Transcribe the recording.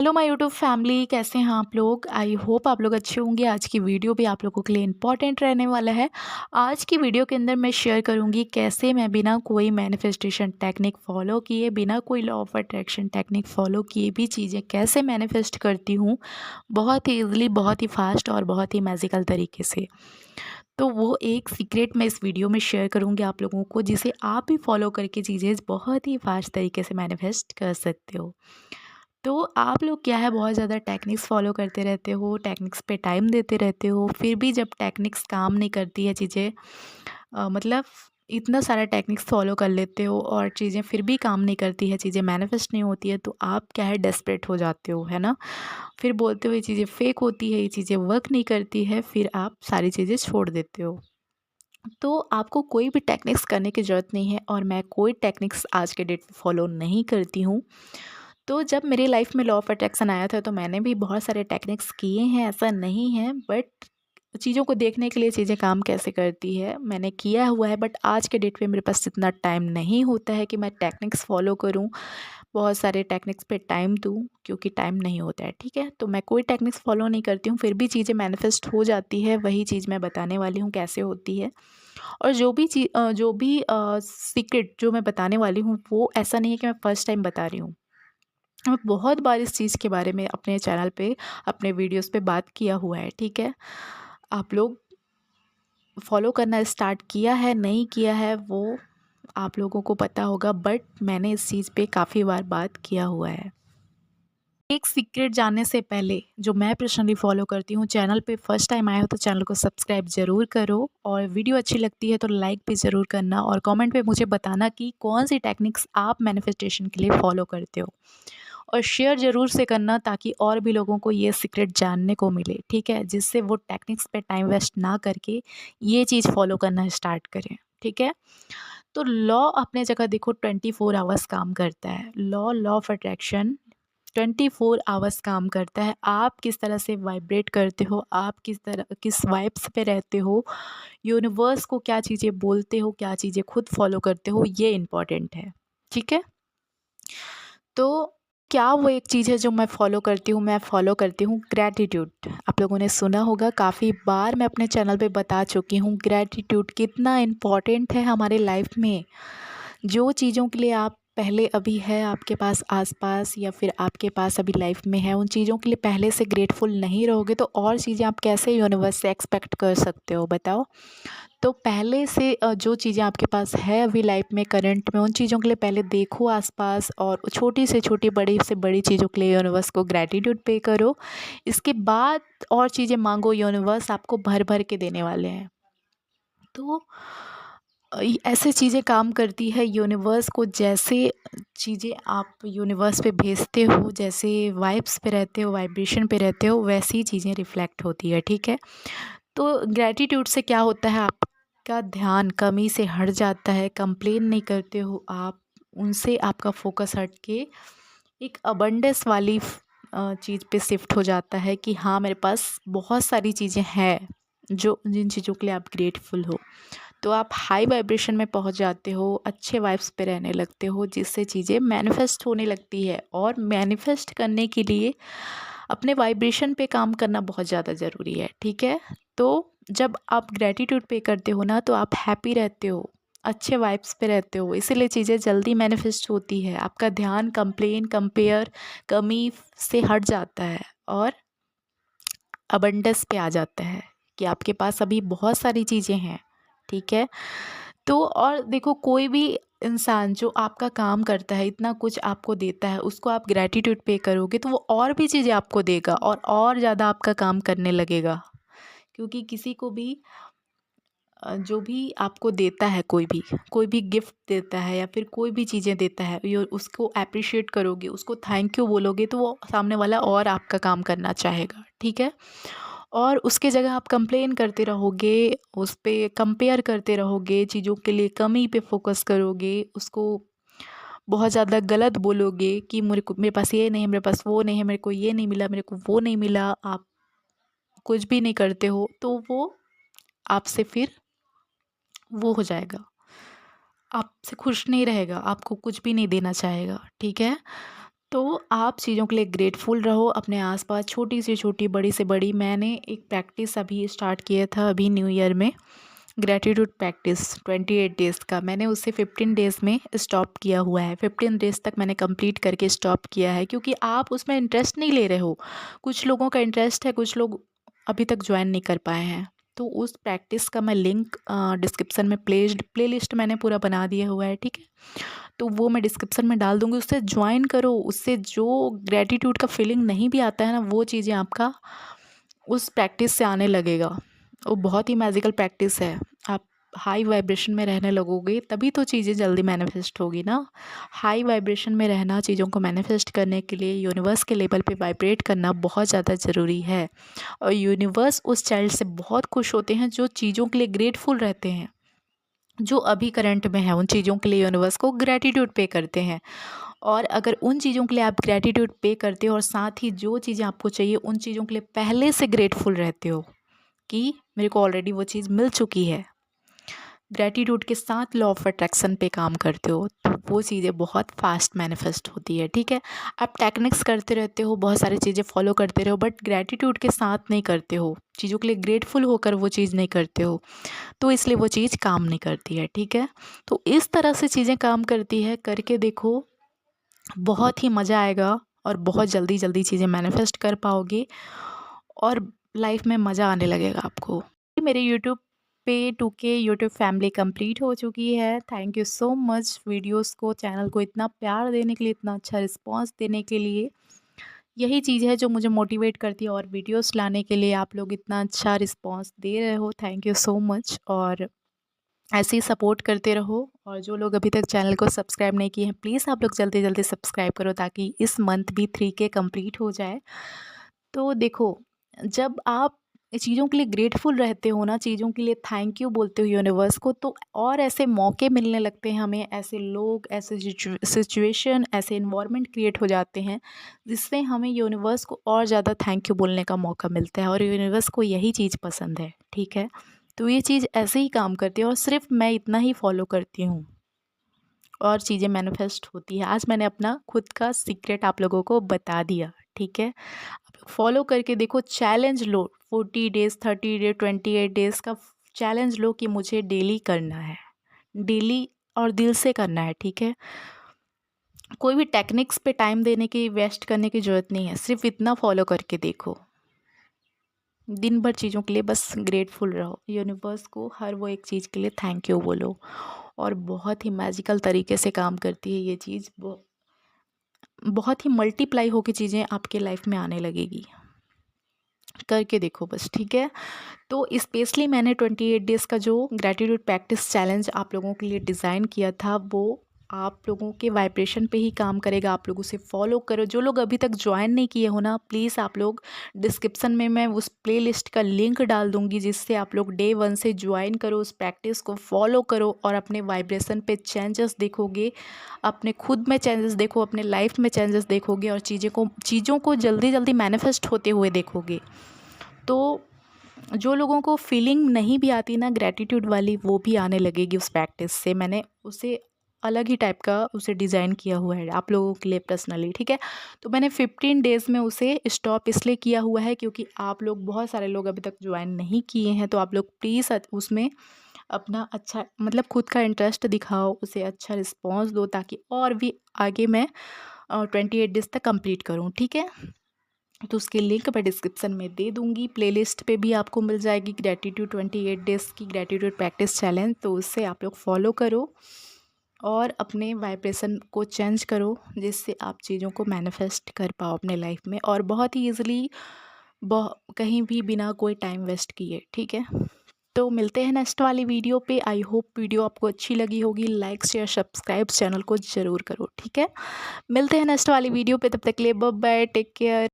Hello my YouTube family, कैसे हैं आप लोग। आई होप आप लोग अच्छे होंगे। आज की वीडियो भी आप लोगों के लिए इम्पॉर्टेंट रहने वाला है। आज की वीडियो के अंदर मैं शेयर करूंगी कैसे मैं बिना कोई मैनिफेस्टेशन टेक्निक फॉलो किए, बिना कोई law of attraction technique follow किए भी चीज़ें कैसे मैनिफेस्ट करती हूँ, बहुत ही ईजिली, बहुत ही फास्ट और बहुत ही मैजिकल तरीके से। तो वो एक सीक्रेट मैं इस वीडियो में शेयर करूंगी आप लोगों को, जिसे आप भी फॉलो करके चीज़ें बहुत ही फास्ट तरीके से मैनिफेस्ट कर सकते हो। तो आप लोग क्या है, बहुत ज़्यादा टेक्निक्स फ़ॉलो करते रहते हो, टेक्निक्स पे टाइम देते रहते हो, फिर भी जब टेक्निक्स काम नहीं करती है चीज़ें, मतलब इतना सारा टेक्निक्स फ़ॉलो कर लेते हो और चीज़ें फिर भी काम नहीं करती है, चीज़ें मैनिफेस्ट नहीं होती है, तो आप क्या है, डेस्परेट हो जाते हो, है ना। फिर बोलते हो ये चीज़ें फ़ेक होती है, ये चीज़ें वर्क नहीं करती है, फिर आप सारी चीज़ें छोड़ देते हो। तो आपको कोई भी टेक्निक्स करने की ज़रूरत नहीं है, और मैं कोई टेक्निक्स आज के डेट में फ़ॉलो नहीं करती हूँ। तो जब मेरी लाइफ में लॉ ऑफ अट्रैक्शन आया था, तो मैंने भी बहुत सारे टेक्निक्स किए हैं, ऐसा नहीं है, बट चीज़ों को देखने के लिए, चीज़ें काम कैसे करती है, मैंने किया हुआ है। बट आज के डेट पे मेरे पास इतना टाइम नहीं होता है कि मैं टेक्निक्स फ़ॉलो करूं, बहुत सारे टेक्निक्स पे टाइम दूं, क्योंकि टाइम नहीं होता है। ठीक है, तो मैं कोई टेक्निक्स फ़ॉलो नहीं करती हूँ, फिर भी चीज़ें मैनिफेस्ट हो जाती है। वही चीज़ मैं बताने वाली हूँ कैसे होती है। और जो भी सीक्रेट जो मैं बताने वाली हूँ, वो ऐसा नहीं है कि मैं फ़र्स्ट टाइम बता रही हूँ। मैं बहुत बार इस चीज़ के बारे में अपने चैनल पे, अपने वीडियोस पे बात किया हुआ है। ठीक है, आप लोग फॉलो करना स्टार्ट किया है नहीं किया है वो आप लोगों को पता होगा, बट मैंने इस चीज़ पे काफ़ी बार बात किया हुआ है। एक सीक्रेट जानने से पहले, जो मैं पर्सनली फॉलो करती हूँ, चैनल पे फर्स्ट टाइम आए हो तो चैनल को सब्सक्राइब ज़रूर करो, और वीडियो अच्छी लगती है तो लाइक भी ज़रूर करना, और कमेंट पे मुझे बताना कि कौन सी टेक्निक्स आप मैनिफेस्टेशन के लिए फॉलो करते हो, और शेयर ज़रूर से करना, ताकि और भी लोगों को ये सीक्रेट जानने को मिले। ठीक है, जिससे वो टेक्निक्स पे टाइम वेस्ट ना करके ये चीज़ फॉलो करना स्टार्ट करें। ठीक है, तो लॉ अपने जगह देखो 24 आवर्स काम करता है। लॉ ऑफ अट्रैक्शन 24 आवर्स काम करता है। आप किस तरह से वाइब्रेट करते हो, आप किस वाइब्स पे रहते हो, यूनिवर्स को क्या चीज़ें बोलते हो, क्या चीज़ें खुद फॉलो करते हो, ये इम्पॉर्टेंट है। ठीक है, तो क्या वो एक चीज़ है जो मैं फ़ॉलो करती हूँ, मैं फ़ॉलो करती हूँ ग्रैटिट्यूड। आप लोगों ने सुना होगा, काफ़ी बार मैं अपने चैनल पे बता चुकी हूँ ग्रैटिट्यूड कितना इम्पॉर्टेंट है हमारे लाइफ में। जो चीज़ों के लिए आप पहले अभी है आपके पास आस-पास, या फिर आपके पास अभी लाइफ में है, उन चीज़ों के लिए पहले से ग्रेटफुल नहीं रहोगे, तो और चीज़ें आप कैसे यूनिवर्स से एक्सपेक्ट कर सकते हो, बताओ। तो पहले से जो चीज़ें आपके पास है अभी लाइफ में, करंट में, उन चीज़ों के लिए पहले देखो आसपास, और छोटी से छोटी, बड़ी से बड़ी चीज़ों के लिए यूनिवर्स को ग्रैटिट्यूड पे करो। इसके बाद और चीज़ें मांगो, यूनिवर्स आपको भर भर के देने वाले हैं। तो ऐसे चीज़ें काम करती है यूनिवर्स को, जैसे चीज़ें आप यूनिवर्स पे भेजते हो, जैसे वाइब्स पे रहते हो, वाइब्रेशन पे रहते हो, वैसी ही चीज़ें रिफ्लेक्ट होती है। ठीक है, तो ग्रैटिट्यूड से क्या होता है, आपका ध्यान कमी से हट जाता है, कंप्लेन नहीं करते हो आप, उनसे आपका फोकस हट के एक अबंडेंस वाली चीज़ पे शिफ्ट हो जाता है, कि हाँ मेरे पास बहुत सारी चीज़ें हैं, जो जिन चीज़ों के लिए आप ग्रेटफुल हो। तो आप हाई वाइब्रेशन में पहुंच जाते हो, अच्छे वाइब्स पे रहने लगते हो, जिससे चीज़ें मैनिफेस्ट होने लगती है। और मैनिफेस्ट करने के लिए अपने वाइब्रेशन पे काम करना बहुत ज़्यादा ज़रूरी है। ठीक है, तो जब आप ग्रैटिट्यूड पे करते हो ना, तो आप हैप्पी रहते हो, अच्छे वाइब्स पे रहते हो, इसीलिए चीज़ें जल्दी मैनिफेस्ट होती है। आपका ध्यान कंप्लेन, कंपेयर, कमी से हट जाता है, और अबंडेंस पे आ जाता है, कि आपके पास अभी बहुत सारी चीज़ें हैं। ठीक है, तो और देखो, कोई भी इंसान जो आपका काम करता है, इतना कुछ आपको देता है, उसको आप ग्रैटिट्यूड पे करोगे, तो वो और भी चीज़ें आपको देगा, और ज़्यादा आपका काम करने लगेगा। क्योंकि किसी को भी जो भी आपको देता है, कोई भी गिफ्ट देता है, या फिर कोई भी चीज़ें देता है, ये उसको अप्रिशिएट करोगे, उसको थैंक यू बोलोगे, तो वो सामने वाला और आपका काम करना चाहेगा। ठीक है, और उसके जगह आप कंप्लेन करते रहोगे, उस पे कंपेयर करते रहोगे, चीज़ों के लिए कमी पे फोकस करोगे, उसको बहुत ज़्यादा गलत बोलोगे, कि मेरे पास ये नहीं है, मेरे पास वो नहीं है, मेरे को ये नहीं मिला, मेरे को वो नहीं मिला, आप कुछ भी नहीं करते हो, तो वो आपसे फिर वो हो जाएगा, आपसे खुश नहीं रहेगा, आपको कुछ भी नहीं देना चाहेगा। ठीक है, तो आप चीज़ों के लिए ग्रेटफुल रहो, अपने आसपास छोटी से छोटी, बड़ी से बड़ी। मैंने एक प्रैक्टिस अभी स्टार्ट किया था अभी न्यू ईयर में, ग्रैटिट्यूड प्रैक्टिस 28 डेज़ का। मैंने उसे 15 डेज़ में स्टॉप किया हुआ है। 15 डेज़ तक मैंने कंप्लीट करके स्टॉप किया है, क्योंकि आप उसमें इंटरेस्ट नहीं ले रहे हो। कुछ लोगों का इंटरेस्ट है, कुछ लोग अभी तक ज्वाइन नहीं कर पाए हैं। तो उस प्रैक्टिस का मैं लिंक डिस्क्रिप्शन में प्लेलिस्ट मैंने पूरा बना दिया हुआ है, ठीक है। तो वो मैं डिस्क्रिप्शन में डाल दूँगी, उससे ज्वाइन करो। उससे जो ग्रैटिट्यूड का फीलिंग नहीं भी आता है ना, वो चीज़ें आपका उस प्रैक्टिस से आने लगेगा। वो बहुत ही मैजिकल प्रैक्टिस है। आप हाई वाइब्रेशन में रहने लगोगे, तभी तो चीज़ें जल्दी मैनिफेस्ट होगी ना। हाई वाइब्रेशन में रहना, चीज़ों को मैनिफेस्ट करने के लिए यूनिवर्स के लेवल पे वाइब्रेट करना बहुत ज़्यादा ज़रूरी है। और यूनिवर्स उस चाइल्ड से बहुत खुश होते हैं जो चीज़ों के लिए ग्रेटफुल रहते हैं। जो अभी करंट में है, उन चीज़ों के लिए यूनिवर्स को ग्रैटिट्यूड पे करते हैं। और अगर उन चीज़ों के लिए आप ग्रैटिट्यूड पे करते हो और साथ ही जो चीज़ें आपको चाहिए उन चीज़ों के लिए पहले से ग्रेटफुल रहते हो कि मेरे को ऑलरेडी वो चीज़ मिल चुकी है, ग्रैटिट्यूड के साथ लॉ ऑफ अट्रैक्शन पे काम करते हो, तो वो चीज़ें बहुत फास्ट मैनिफेस्ट होती है, ठीक है। आप टेक्निक्स करते रहते हो, बहुत सारी चीज़ें फॉलो करते रहो, बट ग्रैटिट्यूड के साथ नहीं करते हो, चीज़ों के लिए ग्रेटफुल होकर वो चीज़ नहीं करते हो, तो इसलिए वो चीज़ काम नहीं करती है, ठीक है। तो इस तरह से चीज़ें काम करती है, करके देखो, बहुत ही मज़ा आएगा और बहुत जल्दी जल्दी चीज़ें मैनिफेस्ट कर पाओगे और लाइफ में मज़ा आने लगेगा आपको। मेरे यूट्यूब पे 2K यूट्यूब फैमिली कंप्लीट हो चुकी है। Thank you so much videos को, चैनल को इतना प्यार देने के लिए, इतना अच्छा रिस्पांस देने के लिए। यही चीज़ है जो मुझे मोटिवेट करती है और वीडियोस लाने के लिए। आप लोग इतना अच्छा रिस्पांस दे रहे हो, थैंक यू सो मच। और ऐसे ही सपोर्ट करते रहो। और जो लोग अभी तक चैनल को सब्सक्राइब नहीं किए हैं, प्लीज़ आप लोग जल्दी जल्दी सब्सक्राइब करो, ताकि इस मंथ भी 3K कंप्लीट हो जाए। तो देखो, जब आप चीज़ों के लिए ग्रेटफुल रहते हो ना, चीज़ों के लिए थैंक यू बोलते हो यूनिवर्स को, तो और ऐसे मौके मिलने लगते हैं हमें, ऐसे लोग, ऐसे सिचुएशन, ऐसे इन्वायरमेंट क्रिएट हो जाते हैं, जिससे हमें यूनिवर्स को और ज़्यादा थैंक यू बोलने का मौका मिलता है। और यूनिवर्स को यही चीज़ पसंद है, ठीक है। तो ये चीज़ ऐसे ही काम करती है और सिर्फ मैं इतना ही फॉलो करती हूँ और चीज़ें मैनिफेस्ट होती है। आज मैंने अपना खुद का सीक्रेट आप लोगों को बता दिया, ठीक है। आप लोग फॉलो करके देखो, चैलेंज लो, 40 डेज़, 30 डेज, 28 डेज़ का चैलेंज लो कि मुझे डेली करना है, डेली और दिल से करना है, ठीक है। कोई भी टेक्निक्स पे टाइम देने की, वेस्ट करने की ज़रूरत नहीं है, सिर्फ इतना फॉलो करके देखो। दिन भर चीज़ों के लिए बस ग्रेटफुल रहो, यूनिवर्स को हर वो एक चीज़ के लिए थैंक यू बोलो, और बहुत ही मैजिकल तरीके से काम करती है ये चीज़। बहुत ही मल्टीप्लाई होकर चीज़ें आपके लाइफ में आने लगेगी। करके देखो बस, ठीक है। तो स्पेशली मैंने 28 डेज़ का जो ग्रैटिट्यूड प्रैक्टिस चैलेंज आप लोगों के लिए डिज़ाइन किया था, वो आप लोगों के वाइब्रेशन पे ही काम करेगा। आप लोग उसे फॉलो करो। जो लोग अभी तक ज्वाइन नहीं किए हो ना, प्लीज़ आप लोग डिस्क्रिप्शन में मैं उस प्लेलिस्ट का लिंक डाल दूँगी, जिससे आप लोग डे 1 से ज्वाइन करो, उस प्रैक्टिस को फॉलो करो और अपने वाइब्रेशन पे चेंजेस देखोगे, अपने खुद में चेंजेस देखो, अपने लाइफ में चेंजेस देखोगे और चीज़ों को जल्दी जल्दी मैनिफेस्ट होते हुए देखोगे। तो जो लोगों को फीलिंग नहीं भी आती ना ग्रैटिट्यूड वाली, वो भी आने लगेगी उस प्रैक्टिस से। मैंने उसे अलग ही टाइप का उसे डिज़ाइन किया हुआ है आप लोगों के लिए पर्सनली, ठीक है। तो मैंने 15 डेज़ में उसे स्टॉप इसलिए किया हुआ है, क्योंकि आप लोग, बहुत सारे लोग अभी तक ज्वाइन नहीं किए हैं। तो आप लोग प्लीज़ उसमें अपना अच्छा, मतलब खुद का इंटरेस्ट दिखाओ, उसे अच्छा रिस्पॉन्स दो, ताकि और भी आगे मैं 28 डेज़ तक कंप्लीट करूँ, ठीक है। तो उसकी लिंक मैं डिस्क्रिप्शन में दे दूँगी। प्लेलिस्ट पे भी आपको मिल जाएगी ग्रैटिट्यूड 28 डेज़ की ग्रैटिट्यूड प्रैक्टिस चैलेंज। तो उससे आप लोग फॉलो करो और अपने वाइब्रेशन को चेंज करो, जिससे आप चीज़ों को मैनिफेस्ट कर पाओ अपने लाइफ में, और बहुत ही ईज़िली, कहीं भी बिना कोई टाइम वेस्ट किए, ठीक है। तो मिलते हैं नेक्स्ट वाली वीडियो पे। आई होप वीडियो आपको अच्छी लगी होगी। लाइक, शेयर, सब्सक्राइब चैनल को ज़रूर करो, ठीक है। मिलते हैं नेक्स्ट वाली वीडियो पे, तब तक के लिए बाय बाय, टेक केयर।